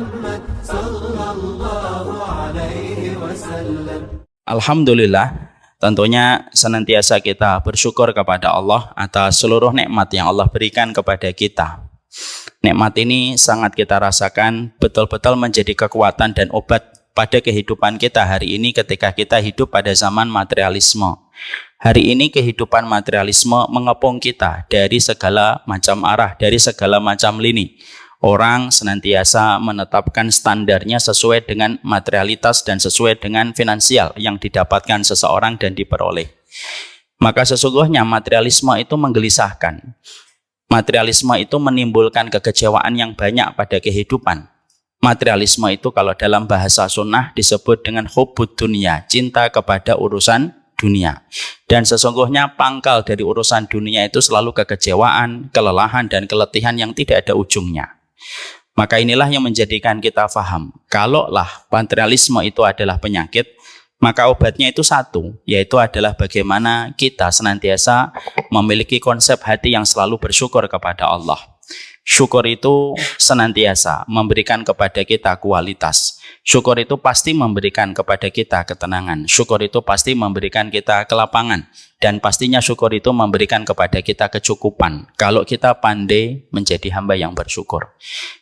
محمد صلى الله عليه وسلم. Alhamdulillah, tentunya senantiasa kita bersyukur kepada Allah atas seluruh nikmat yang Allah berikan kepada kita. Nikmat ini sangat kita rasakan, betul-betul menjadi kekuatan dan obat pada kehidupan kita hari ini ketika kita hidup pada zaman materialisme. Hari ini kehidupan materialisme mengepung kita dari segala macam arah, dari segala macam lini. Orang senantiasa menetapkan standarnya sesuai dengan materialitas dan sesuai dengan finansial yang didapatkan seseorang dan diperoleh. Maka sesungguhnya materialisme itu menggelisahkan. Materialisme itu menimbulkan kekecewaan yang banyak pada kehidupan. Materialisme itu kalau dalam bahasa sunnah disebut dengan hubbud dunia, cinta kepada urusan dunia. Dan sesungguhnya pangkal dari urusan dunia itu selalu kekecewaan, kelelahan, dan keletihan yang tidak ada ujungnya. Maka inilah yang menjadikan kita faham, kalaulah materialisme itu adalah penyakit, maka obatnya itu satu, yaitu adalah bagaimana kita senantiasa memiliki konsep hati yang selalu bersyukur kepada Allah. Syukur itu senantiasa memberikan kepada kita kualitas. Syukur itu pasti memberikan kepada kita ketenangan. Syukur itu pasti memberikan kita kelapangan. Dan pastinya syukur itu memberikan kepada kita kecukupan. Kalau kita pandai menjadi hamba yang bersyukur.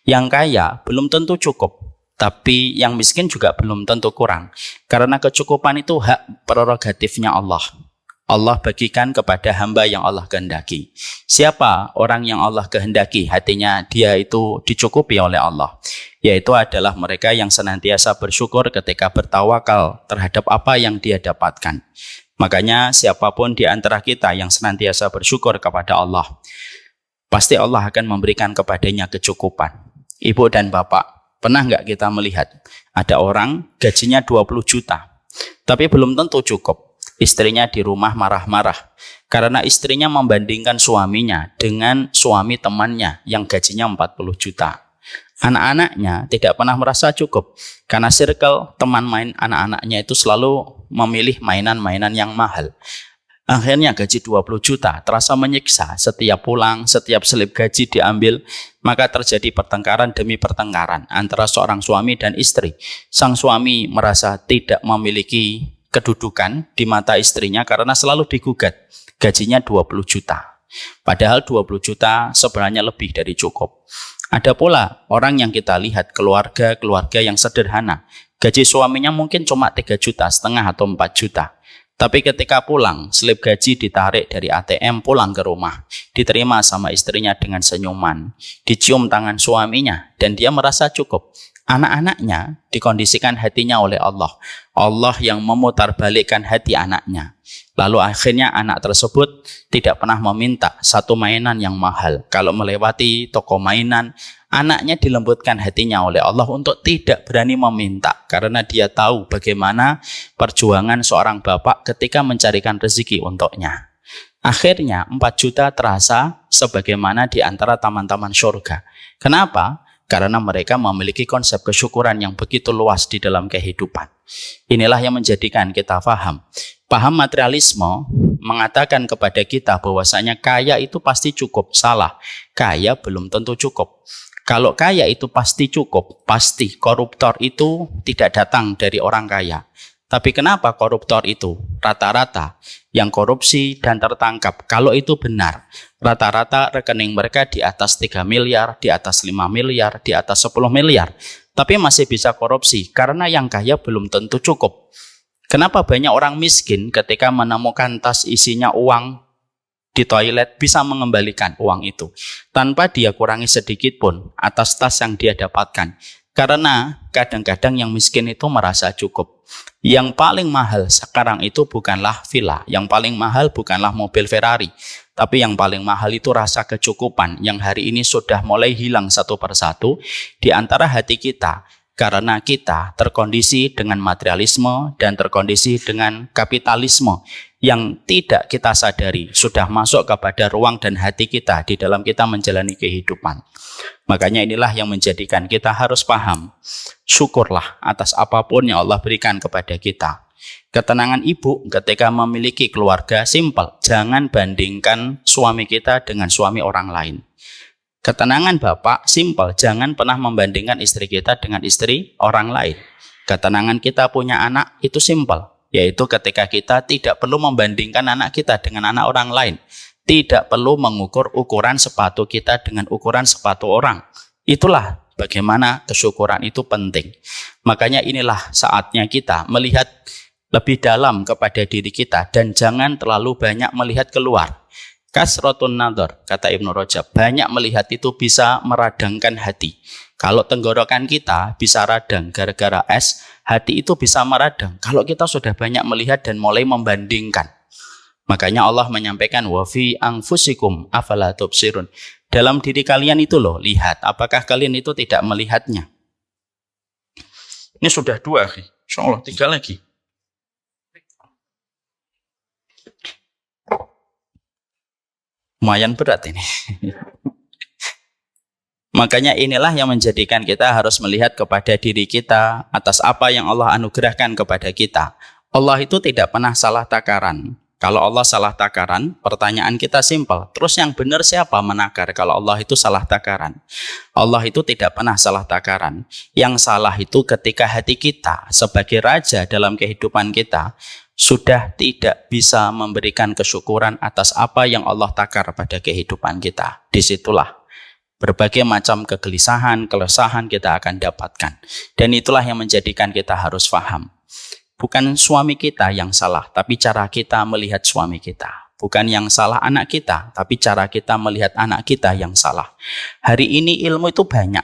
Yang kaya belum tentu cukup. Tapi yang miskin juga belum tentu kurang. Karena kecukupan itu hak prerogatifnya Allah. Allah bagikan kepada hamba yang Allah kehendaki. Siapa orang yang Allah kehendaki hatinya dia itu dicukupi oleh Allah? Yaitu adalah mereka yang senantiasa bersyukur ketika bertawakal terhadap apa yang dia dapatkan. Makanya siapapun di antara kita yang senantiasa bersyukur kepada Allah, pasti Allah akan memberikan kepadanya kecukupan. Ibu dan bapak, pernah nggak kita melihat ada orang gajinya 20 juta, tapi belum tentu cukup. Istrinya di rumah marah-marah karena istrinya membandingkan suaminya dengan suami temannya yang gajinya 40 juta. Anak-anaknya tidak pernah merasa cukup karena circle teman main anak-anaknya itu selalu memilih mainan-mainan yang mahal. Akhirnya gaji 20 juta terasa menyiksa. Setiap pulang, setiap selip gaji diambil, maka terjadi pertengkaran demi pertengkaran antara seorang suami dan istri. Sang suami merasa tidak memiliki kedudukan di mata istrinya karena selalu digugat. Gajinya 20 juta. Padahal 20 juta sebenarnya lebih dari cukup. Ada pula orang yang kita lihat keluarga yang sederhana. Gaji suaminya mungkin cuma 3,5 juta atau 4 juta. Tapi ketika pulang, slip gaji ditarik dari ATM pulang ke rumah. Diterima sama istrinya dengan senyuman. Dicium tangan suaminya dan dia merasa cukup. Anak-anaknya dikondisikan hatinya oleh Allah. Allah yang memutarbalikkan hati anaknya. Lalu akhirnya anak tersebut tidak pernah meminta satu mainan yang mahal. Kalau melewati toko mainan, anaknya dilembutkan hatinya oleh Allah untuk tidak berani meminta. Karena dia tahu bagaimana perjuangan seorang bapak ketika mencarikan rezeki untuknya. Akhirnya 4 juta terasa sebagaimana di antara taman-taman surga. Kenapa? Karena mereka memiliki konsep kesyukuran yang begitu luas di dalam kehidupan. Inilah yang menjadikan kita paham. Paham materialisme mengatakan kepada kita bahwasanya kaya itu pasti cukup. Salah. Kaya belum tentu cukup. Kalau kaya itu pasti cukup, pasti koruptor itu tidak datang dari orang kaya. Tapi kenapa koruptor itu rata-rata yang korupsi dan tertangkap? Kalau itu benar, rata-rata rekening mereka di atas 3 miliar, di atas 5 miliar, di atas 10 miliar. Tapi masih bisa korupsi karena yang kaya belum tentu cukup. Kenapa banyak orang miskin ketika menemukan tas isinya uang di toilet bisa mengembalikan uang itu tanpa dia kurangi sedikit pun atas tas yang dia dapatkan? Karena kadang-kadang yang miskin itu merasa cukup. Yang paling mahal sekarang itu bukanlah villa, yang paling mahal bukanlah mobil Ferrari, tapi yang paling mahal itu rasa kecukupan yang hari ini sudah mulai hilang satu persatu di antara hati kita. Karena kita terkondisi dengan materialisme dan terkondisi dengan kapitalisme yang tidak kita sadari sudah masuk kepada ruang dan hati kita di dalam kita menjalani kehidupan. Makanya inilah yang menjadikan kita harus paham, syukurlah atas apapun yang Allah berikan kepada kita. Ketenangan ibu ketika memiliki keluarga simpel, jangan bandingkan suami kita dengan suami orang lain. Ketenangan bapak simpel, jangan pernah membandingkan istri kita dengan istri orang lain. Ketenangan kita punya anak itu simpel, yaitu ketika kita tidak perlu membandingkan anak kita dengan anak orang lain. Tidak perlu mengukur ukuran sepatu kita dengan ukuran sepatu orang. Itulah bagaimana kesyukuran itu penting. Makanya inilah saatnya kita melihat lebih dalam kepada diri kita dan jangan terlalu banyak melihat keluar. Kasratun nadhar, kata Ibnu Rajab, banyak melihat itu bisa meradangkan hati. Kalau tenggorokan kita bisa radang gara-gara es, hati itu bisa meradang kalau kita sudah banyak melihat dan mulai membandingkan. Makanya Allah menyampaikan wa fi anfusikum afala tubsirun. Dalam diri kalian itu loh, lihat. Apakah kalian itu tidak melihatnya? Ini sudah 2, insyaallah 3 lagi. Lumayan berat ini. Makanya inilah yang menjadikan kita harus melihat kepada diri kita atas apa yang Allah anugerahkan kepada kita. Allah itu tidak pernah salah takaran. Kalau Allah salah takaran, pertanyaan kita simpel. Terus yang benar siapa menakar kalau Allah itu salah takaran? Allah itu tidak pernah salah takaran. Yang salah itu ketika hati kita sebagai raja dalam kehidupan kita sudah tidak bisa memberikan kesyukuran atas apa yang Allah takar pada kehidupan kita. Disitulah berbagai macam kegelisahan, keresahan kita akan dapatkan. Dan itulah yang menjadikan kita harus paham. Bukan suami kita yang salah, tapi cara kita melihat suami kita. Bukan yang salah anak kita, tapi cara kita melihat anak kita yang salah. Hari ini ilmu itu banyak.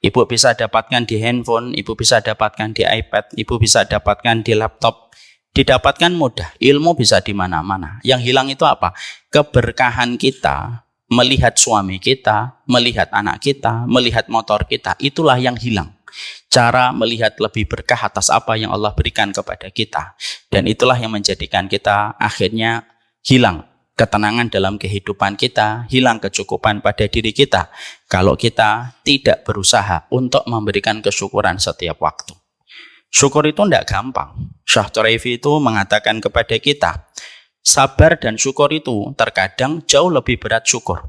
Ibu bisa dapatkan di handphone, ibu bisa dapatkan di iPad, ibu bisa dapatkan di laptop. Didapatkan mudah, ilmu bisa di mana-mana. Yang hilang itu apa? Keberkahan kita melihat suami kita, melihat anak kita, melihat motor kita, itulah yang hilang. Cara melihat lebih berkah atas apa yang Allah berikan kepada kita. Dan itulah yang menjadikan kita akhirnya hilang ketenangan dalam kehidupan kita, hilang kecukupan pada diri kita kalau kita tidak berusaha untuk memberikan kesyukuran setiap waktu. Syukur itu tidak gampang. Syekh Turaifi itu mengatakan kepada kita, sabar dan syukur itu terkadang jauh lebih berat syukur.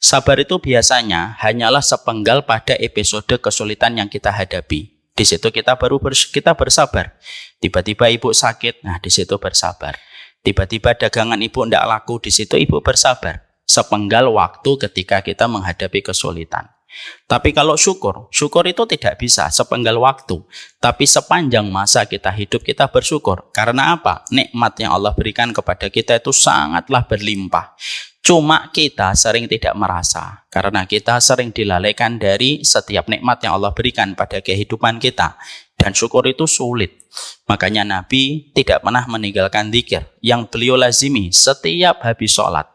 Sabar itu biasanya hanyalah sepenggal pada episode kesulitan yang kita hadapi. Di situ kita baru kita bersabar. Tiba-tiba ibu sakit, nah di situ bersabar. Tiba-tiba dagangan ibu tidak laku, di situ ibu bersabar. Sepenggal waktu ketika kita menghadapi kesulitan. Tapi kalau syukur itu tidak bisa sepenggal waktu. Tapi sepanjang masa kita hidup kita bersyukur. Karena apa? Nikmat yang Allah berikan kepada kita itu sangatlah berlimpah. Cuma kita sering tidak merasa. Karena kita sering dilalaikan dari setiap nikmat yang Allah berikan pada kehidupan kita. Dan syukur itu sulit. Makanya Nabi tidak pernah meninggalkan dzikir yang beliau lazimi setiap habis sholat.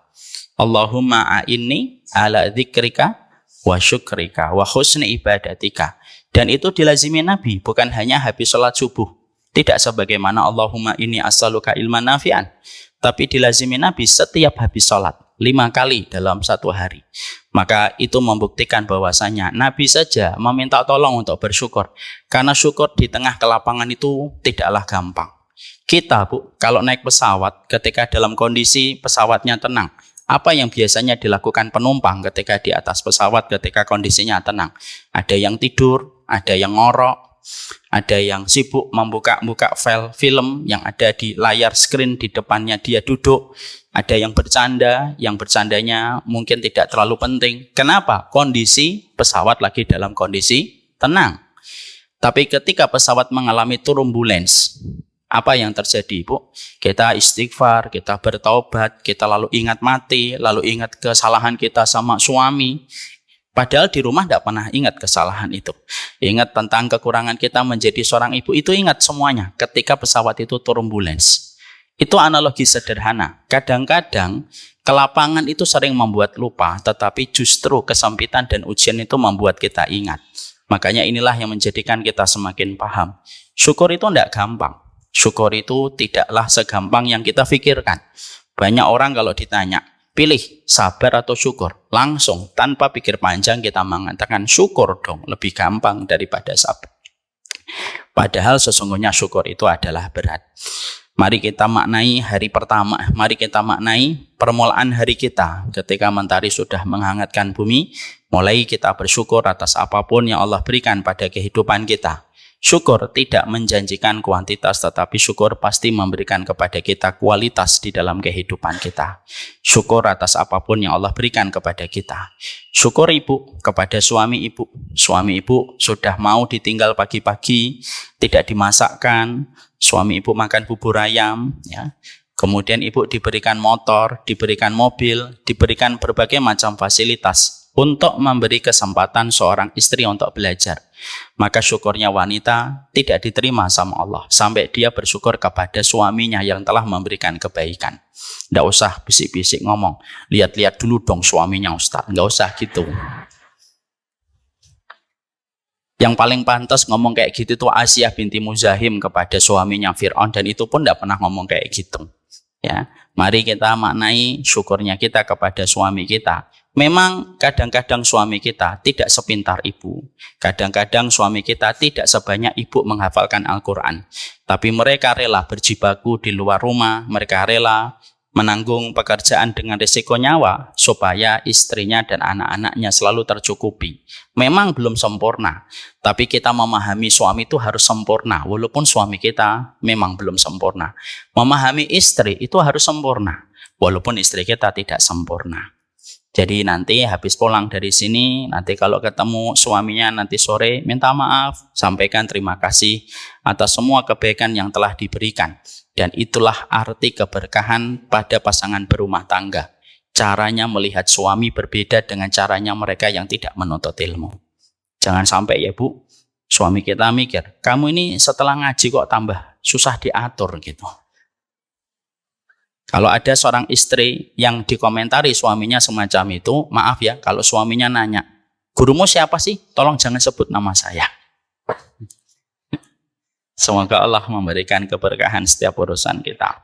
Allahumma a'inni ala dzikrika wa syukrika wa husni ibadatika. Dan itu dilazimi Nabi bukan hanya habis sholat subuh. Tidak sebagaimana Allahumma inni as'aluka ilman nafi'an. Tapi dilazimi Nabi setiap habis sholat 5 kali dalam satu hari. Maka itu membuktikan bahwasanya Nabi saja meminta tolong untuk bersyukur. Karena syukur di tengah kelapangan itu tidaklah gampang. Kita kalau naik pesawat ketika dalam kondisi pesawatnya tenang, apa yang biasanya dilakukan penumpang ketika di atas pesawat ketika kondisinya tenang? Ada yang tidur, ada yang ngorok, ada yang sibuk membuka-buka file film yang ada di layar screen di depannya dia duduk. Ada yang bercanda, yang bercandanya mungkin tidak terlalu penting. Kenapa? Kondisi pesawat lagi dalam kondisi tenang. Tapi ketika pesawat mengalami turbulence, apa yang terjadi, Bu? Kita istighfar, kita bertaubat, kita lalu ingat mati, lalu ingat kesalahan kita sama suami. Padahal di rumah tidak pernah ingat kesalahan itu. Ingat tentang kekurangan kita menjadi seorang ibu, itu ingat semuanya ketika pesawat itu turbulence. Itu analogi sederhana. Kadang-kadang kelapangan itu sering membuat lupa, tetapi justru kesempitan dan ujian itu membuat kita ingat. Makanya inilah yang menjadikan kita semakin paham. Syukur itu tidak gampang. Syukur itu tidaklah segampang yang kita pikirkan. Banyak orang kalau ditanya, pilih sabar atau syukur, langsung tanpa pikir panjang kita mengatakan syukur dong, lebih gampang daripada sabar. Padahal sesungguhnya syukur itu adalah berat. Mari kita maknai hari pertama, mari kita maknai permulaan hari kita ketika mentari sudah menghangatkan bumi, mulai kita bersyukur atas apapun yang Allah berikan pada kehidupan kita. Syukur tidak menjanjikan kuantitas, tetapi syukur pasti memberikan kepada kita kualitas di dalam kehidupan kita. Syukur atas apapun yang Allah berikan kepada kita. Syukur ibu kepada suami ibu. Suami ibu sudah mau ditinggal pagi-pagi, tidak dimasakkan. Suami ibu makan bubur ayam, ya. Kemudian ibu diberikan motor, diberikan mobil, diberikan berbagai macam fasilitas untuk memberi kesempatan seorang istri untuk belajar. Maka syukurnya wanita tidak diterima sama Allah sampai dia bersyukur kepada suaminya yang telah memberikan kebaikan. Tidak usah bisik-bisik ngomong, lihat-lihat dulu dong suaminya Ustaz. Nggak usah gitu. Yang paling pantas ngomong kayak gitu itu Asiyah binti Muzahim kepada suaminya Fir'aun, dan itu pun tidak pernah ngomong kayak gitu. Ya, mari kita maknai syukurnya kita kepada suami kita. Memang kadang-kadang suami kita tidak sepintar ibu. Kadang-kadang suami kita tidak sebanyak ibu menghafalkan Al-Quran. Tapi mereka rela berjibaku di luar rumah. Mereka rela menanggung pekerjaan dengan risiko nyawa supaya istrinya dan anak-anaknya selalu tercukupi. Memang belum sempurna, tapi kita memahami suami itu harus sempurna, walaupun suami kita memang belum sempurna. Memahami istri itu harus sempurna, walaupun istri kita tidak sempurna. Jadi nanti habis pulang dari sini, nanti kalau ketemu suaminya nanti sore, minta maaf, sampaikan terima kasih atas semua kebaikan yang telah diberikan. Dan itulah arti keberkahan pada pasangan berumah tangga. Caranya melihat suami berbeda dengan caranya mereka yang tidak menuntut ilmu. Jangan sampai ya Bu, suami kita mikir, kamu ini setelah ngaji kok tambah susah diatur gitu. Kalau ada seorang istri yang dikomentari suaminya semacam itu, maaf ya, kalau suaminya nanya, gurumu siapa sih? Tolong jangan sebut nama saya. Semoga Allah memberikan keberkahan setiap urusan kita.